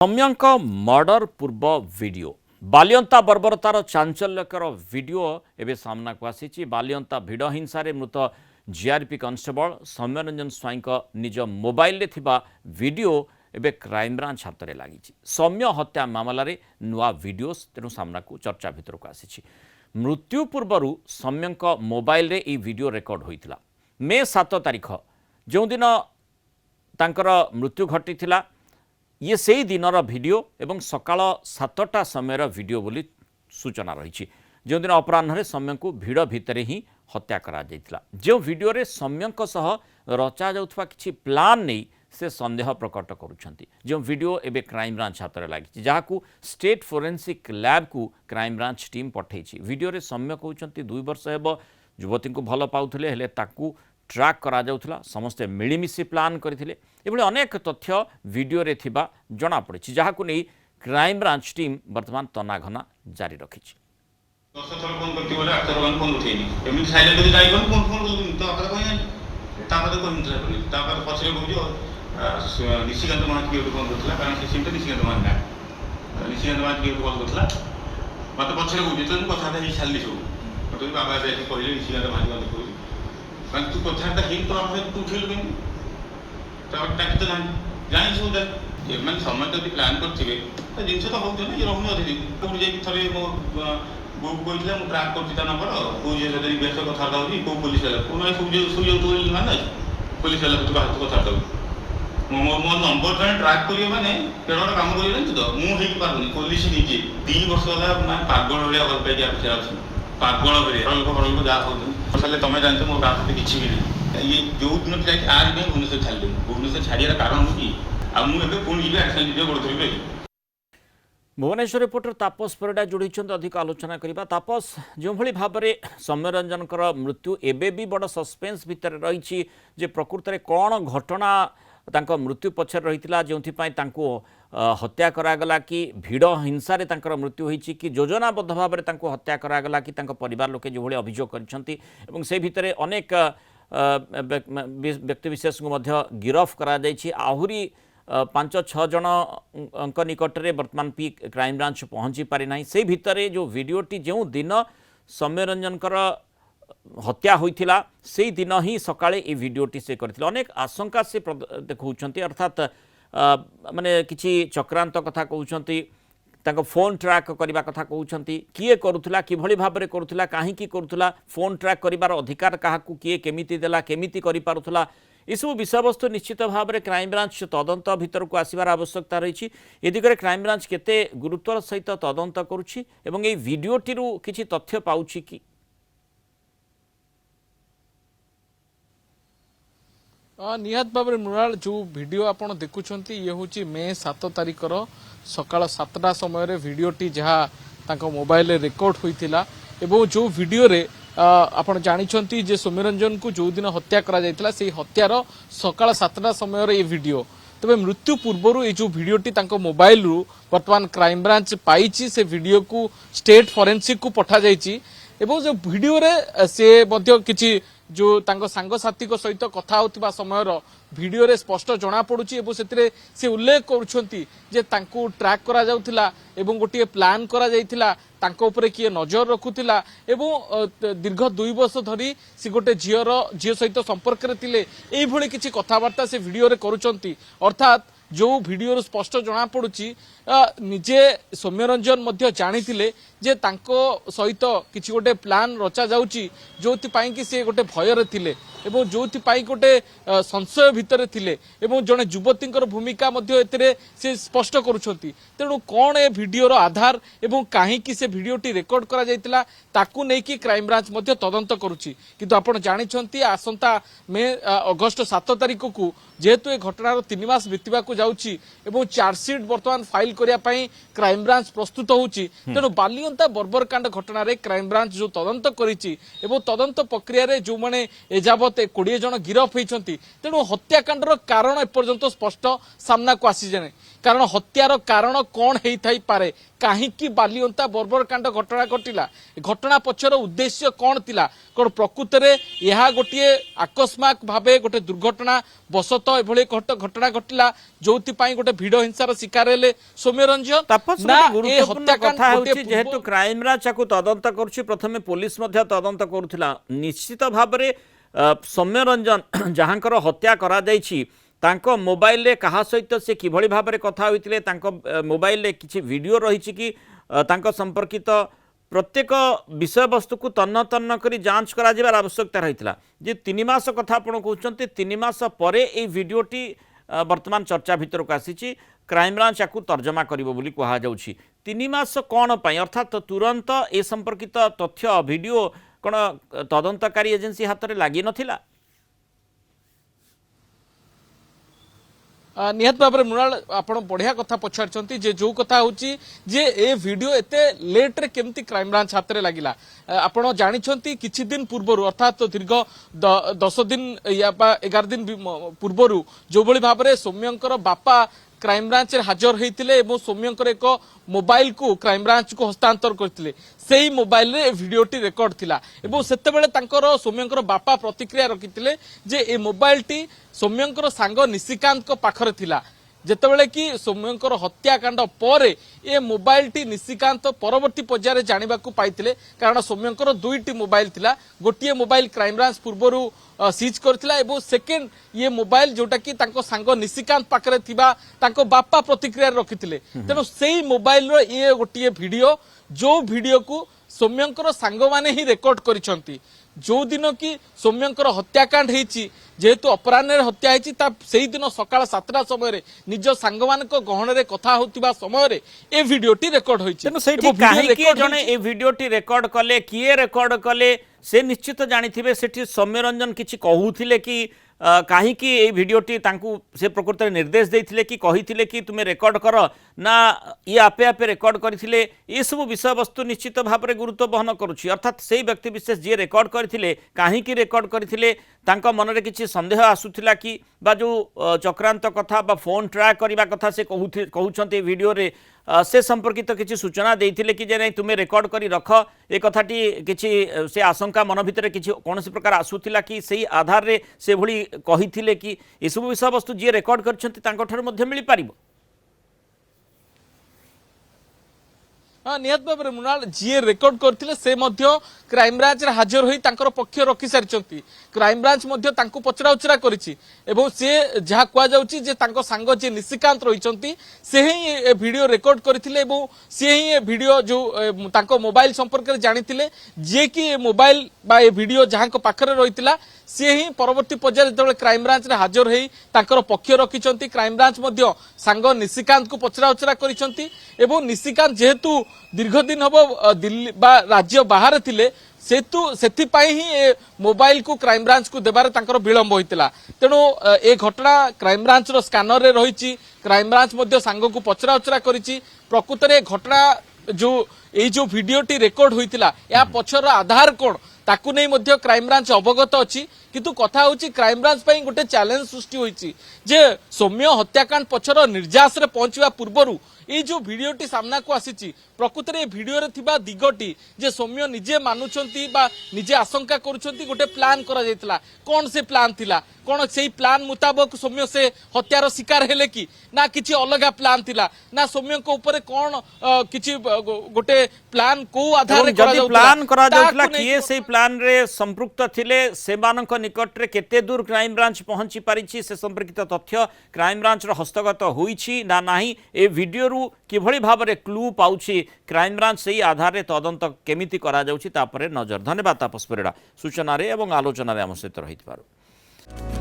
सौम्यଙ୍କ murder पूर्व video Balianta बर्बरतार चांचल्यकर video एवं सामना को आसी। बालियंता भिड़ हिंसा मृत जीआरपी कॉन्स्टेबल सौम्यरंजन स्वाई निज मोबाइल वीडियो एवं क्राइमब्रांच हाथ में लगी। सौम्य हत्या मामलें नुआ वीडियो तेणु सामना को चर्चा भितर को आसी। मृत्यु पूर्व सौम्य मोबाइल रे ई वीडियो रेकर्ड होता। मे 7 तारिख जो दिन तांकर मृत्यु घटी ये से दिनर वीडियो एवं सकाळ 7टा समय वीडियो बोली सूचना रही। जो दिन अपराह्न सौम्य को भिड़ भितर ही हत्या करा जायतिला। जो वीडियो रे सौम्य सह रचा जाउथवा किछि प्लान नहीं से संदेह प्रकट करुछंती। जो वीडियो एबे क्राइम ब्रांच हाथ में लगी जहां स्टेट फोरेंसिक लैब को क्राइम ब्रांच टीम पठेछि। वीडियो रे सौम्य कहउछंती 2 वर्ष हेब युवती को भल पाउथले हेले ताकू ट्रैक करा जाउथला। समस्ते मिलीमिशी प्लान करथिले। एभली अनेक तथ्य वीडियो रे थिबा जणा पड़िछि जहां को नहीं क्राइम ब्रांच टीम वर्तमान तनाघना जारी रखिछि। 10 थर फोन करती बोले 8 थर फोन उठेनी एमि साइलेंट होई जाई कोन फोन करली तो आपरे कोइ तापर कोइ मित्र बोली तापर पछरे बुझो निशिकांत मान की फोन करथला कारण से सिम तो निशिकांत मान ना निशिकांत मान की कॉल करथला मते पछरे बुझी तो कथा ही छाली सब तो बाबा दे कहले निशिकांत मान को कहली कारण तू कथा ही तो आपरे तू उठेल बिन तापर टाक तो जानि सब दे मन समय तो प्लान करथिबे तो जिंस तो होउ न ये रहनु अथि कोन जे थरे मो बुक बोलला मु ट्रैक करछि ता नंबर को जे जदी बेस कथा दाउरी को पुलिस वाला कोन सुजे सुजे तो माने पुलिस वाला तो बात कथा दाउ मो मो नंबर ट्रैक करियो माने केडोर काम करियो न तो मु हेइ पारुनी पुलिस निजे 2 वर्ष होला माने पागल होया गल पे जा अछि पागल होरे हरल को जा होउ साले तमे जानते मो बात किछि भी नहीं। ये जो दिन ट्रैक आज में भुवनेश्वर छाड़ भुवनेश्वर छाड़ियार कारण हो कि आ मु एबे पुणी जीवे एक्शन वीडियो करथि भुवनेश्वर रिपोर्टर तापस परिडा जोड़ी अधिक आलोचना करबा। तापस जो भली भाव में सौम्यरंजन मृत्यु एबे भी बड़ सस्पेंस भितर रही जे प्रकृत में कौन घटना तांको मृत्यु पछर रही जो हत्या करागला कि भिड़ हिंसा रे तांकर मृत्यु होईची कि योजनाबद्ध भाव में हत्या करागला कि परिवार लोके जो भली अभियोग करछंती एवं से भितर अनेक व्यक्तिविशेष को गिरफ करा जायछि। आहुरी 5-6 जन निकट में वर्तमान पी क्राइम ब्रांच पहुँची पारि ना। से भितर जो वीडियोटी जो दिन सौम्यरंजन हत्या होइथिला से दिन ही सकाळे ये वीडियोटी से करथिले। अनेक आशंका से देखौछंती अर्थात माने किछि चक्रांत कथा कहउछंती ताको फोन ट्रैक करबा कथा कहउछंती किए करूथला किभली भाव में करूथला काहेकि करूथला फोन ट्रैक करिवार अधिकार काहाकू किए केमिति देला केमिति करि पारुथला इसबू विषय वस्तु निश्चित भाव में क्राइम ब्रांच तदंत भीतर को आसबार आवश्यकता रही। ए दिगरे क्राइम ब्रांच केते गुरुत्वर सहित तदंत करुछि एवं ए वीडियोटी किछि तथ्य पाउछि कि निहत भाव में मृणाल जो वीडियो आपण देखुंत ये हूँ मे 7 तारिखर सकाळ 7टा समय वीडियोटी जहाँ तांको मोबाइल रेकर्ड होइथिला एवं जो वीडियो रे आपण जानिछंती जे सौम्यरंजन को जो दिन हत्या करा जायतिला से हत्यार सकाळ 7टा समय ये वीडियो तबे मृत्यु पूर्व ये जो वीडियोटी तांको मोबाइल रु वर्तमान क्राइम ब्रांच पाइछि से वीडियो को स्टेट फोरेंसिक को पठा जायछि एवं जो वीडियो रे से मध्य किछि जो तांको सांग साथी को सहित कथा होतिबा समयर वीडियो रे स्पष्ट जना पड़ुछि एवं सेतिरे से उल्लेख करूछंती जे तांको ट्रैक करा जाउथिला एवं गोटे प्लान करा जायथिला तांको ऊपर किए नजर रखुथिला एवं दीर्घ 2 वर्ष धरी से गोटे झील सहित संपर्क रे थिले एई भली किछि कथावार्ता से वीडियो रे करूछंती। अर्थात जो वीडियो स्पष्ट जना पड़ुछि निजे सौम्यरंजन मध्य जानिथिले जे तांको सहित किछि गोटे प्लान रचा जाउछि जोथि पाई कि से गोटे भय रे थिले एवं जोथि पाई गोटे संशय भितर थिले एवं जने युवतींकर भूमिका मध्य एतरे से स्पष्ट करूछंती। तेणु कोन ए वीडियोर आधार एवं काहे कि से वीडियोटी रेकर्ड करा जायतिला ताकू नै कि क्राइम ब्रांच मध्य तदंत करूछि। किंतु आपण जानिछंती आसंता अगस्त 7 तारिख को जेहेतु ए घटनार 3 मास बितिबा को जाउछि एवं चार्जशीट वर्तमान फाइल करिया पई क्राइम ब्रांच प्रस्तुत होउछि। तेणु बालियंता बर्बरकांड घटना रे क्राइम ब्रांच जो तदंत करिछि एवं तदंत प्रक्रिया रे जो माने एजाबत 20 जन गिरफ होइछंती। तेणु हत्याकांडर कारण एपर्यंत स्पष्ट सामना को आसी जाने कारण हत्यार कारण कौन होई पारे कहीं बालियंता बर्बरकांड घटना घटिला घटना पछर उद्देश्य कौन थिला कौन प्रकृत में यह गोटे आकस्मिक भावे गोटे दुर्घटना बसत एभली घटना घटिला जो गोटे भिड़ हिंसार शिकार हेले सौम्यरंजन तापस ना गोटे ए गुरुत्वपूर्ण हत्याकांड कथा गोटे होची जेहेतु पूर्व- क्राइम ब्रांच आकु तदंत करुछि प्रथमे पुलिस मध्य तदंत करुथिला निश्चित भाबरे सौम्यरंजन जहाँकर हत्या करा जायछि तांको मोबाइल रे कहा सहित से किभଳି भाबरे कथा होइतिले तांको मोबाइल रे किछि वीडियो रहिछि कि तांको संपर्कित प्रत्येक विषय वस्तु को तन्न तन्न करी जांच करा जिबार आवश्यकता रहितला जे 3 मास कथा आपण कहउचंती 3 मास परे ए वीडियोटी वर्तमान चर्चा भितर को आसीछि क्राइम ब्रांच याकू तर्जमा करिवो बोली कहा जाउछि 3 मास कोन पई अर्थात तुरंत ए संपर्कित तथ्य वीडियो कोन तदंतकारी एजेंसी हाथ रे लागि नथिला निहत भाव में मृणाल आप बढ़िया कथा पचार जो कथा हूँ जे ए वीडियो एते लेट रे केमती क्राइम ब्रांच हाथ में लगिला आपण जानी किछि दिन पूर्व अर्थात दीर्घ 10 दिन या 11 दिन पूर्व जो भाव में सौम्यंकर बापा क्राइम ब्रांच हाजर होते सौम्यंकर एक मोबाइल को क्राइम ब्रांच को हस्तांतर करते से मोबाइल रे वीडियोटी रेकर्ड थिला एवं सेतेबेले तांकर सौम्यंकर बापा प्रतिक्रिया रखिथिले जे ए मोबाइल टी सौम्यंकर सांग निशिकांत को पाखरे थिला जेतेबेले कि सौम्यंकर हत्याकांड पर ए मोबाइल टी निशिकांत परवर्ती पर्यायर जानिबा को पाइथिले कारण सौम्यंकर दुईटी मोबाइल थिला गोटिए मोबाइल क्राइम ब्रांच पूर्वरु सीज करथिला एवं सेकेंड ये मोबाइल जोटा कि तांको सांग निशिकांत पाखरे थिबा तांको बापा प्रतिक्रिया रखिथिले तेनो सेही मोबाइल रो ये गोटिए वीडियो जो वीडियो को सौम्यंकर सांग माने ही रेकॉर्ड करिसंती जो दिन की सौम्यंकर हत्याकांड होती जेहेतु अपराह्न हत्या होती दिन सकाळ 7टा समय निज सांग मान गहन रे कथा होतिबा समय ए वीडियोटी रेकॉर्ड होती जने ए वीडियोटी रेकॉर्ड कले किए रेकॉर्ड कले से निश्चित जानिथिबे सेठी सौम्यरंजन किछि कहूथिले कि कहीं ये भिडटी से प्रकृत में निर्देश देते कि कही कि तुम्हें रेकर्ड कर ना ये आपे आपे रेकर्ड करते ये सब विषय वस्तु निश्चित भाव में गुरुत्व बहन करुच्ची अर्थात से व्यक्ति विशेष जी रेकर्ड करते कहीं रेकर्ड करते मन में किसी सन्देह आसूला कि बा जो चक्रांत कथा बा फोन ट्रैक करने कथा से कहते वीडियो रे से संपर्कित किसी सूचना देते कि नहीं तुम्हें रेकर्ड कर रख ए कथाटी किसी से आशंका मन भितर किसी कौन प्रकार आसूला कि सही आधार रे से भली कही कि ये सब विषय वस्तु जी रेकर्ड कर मिल पार निहत भाव में मृणाल जी रेकर्ड करते से क्राइम ब्रांच हाजर होई पक्ष रखी सारी क्राइम ब्रांच पचरा उचरा करी जहाँ कहुचे सांग जी निशिकांत रही से ही वीडियो रेकर्ड करते सी ही वीडियो जो मोबाइल संपर्क में जानी जी कि मोबाइल बा वीडियो जहाँ पाखरे रही सी ही परवर्ती पर्यायर जो क्राइम ब्रांच रे हाजर होई पक्ष रखी क्राइम ब्रांच सांग निशिकांत को पचरा उचरा कर निशिकांत जेहेतु दीर्घ दिन हम दिल्ली बा राज्य बाहर थिले सेथिपाई ही मोबाइल को क्राइम ब्रांच को देबार तांकर विलंब होइतिला तेणु ए घटना क्राइम ब्रांच रो स्कैनर रे रहिछि क्राइम ब्रांच मध्य सांग को पचरा उचरा करिछि प्रकृत रे घटना जो वीडियोटी रेकॉर्ड होइतिला या पछर आधार कोन ताकू नहीं मध्य क्राइम ब्रांच अवगत अच्छी किंतु कथा होची क्राइम ब्रांच पई गोटे चैलेंज सृष्टि होइछि जे सौम्य हत्याकांड पछर निर्जास रे पहुंचवा पूर्वरु ये जो वीडियोटी सामना को आसी प्रकृत में वीडियो रे थिबा दिगटी जे सौम्य निजे मानुछंती बा निजे आशंका करुछंती गोटे प्लान करा जायतला कौन से प्लान थिला कौन से प्लान मुताबक सौम्य से हत्यार शिकार हेले कि ना किछि अलगा प्लान थिला ना सौम्य को ऊपर कौन किछि गोटे प्लान को आधार रे करा जाउतला प्लान करा जाउतला किए से प्लान रे संपृक्त थिले सेमानक निकट रे केते दूर क्राइम ब्रांच पहुंची पारिछि से संपर्कित तथ्य क्राइम ब्रांच रो हस्तगत होईछि ना नाही ए वीडियो रु किभଳି भाबरे क्लू पाउछि क्राइम ब्रांच से आधार रे तदंत केमिति करा जाउछि तापरे नजर धन्यवाद तापस परिड़ा सूचना रे एवं आलोचना रे हम सहित रहित पारो।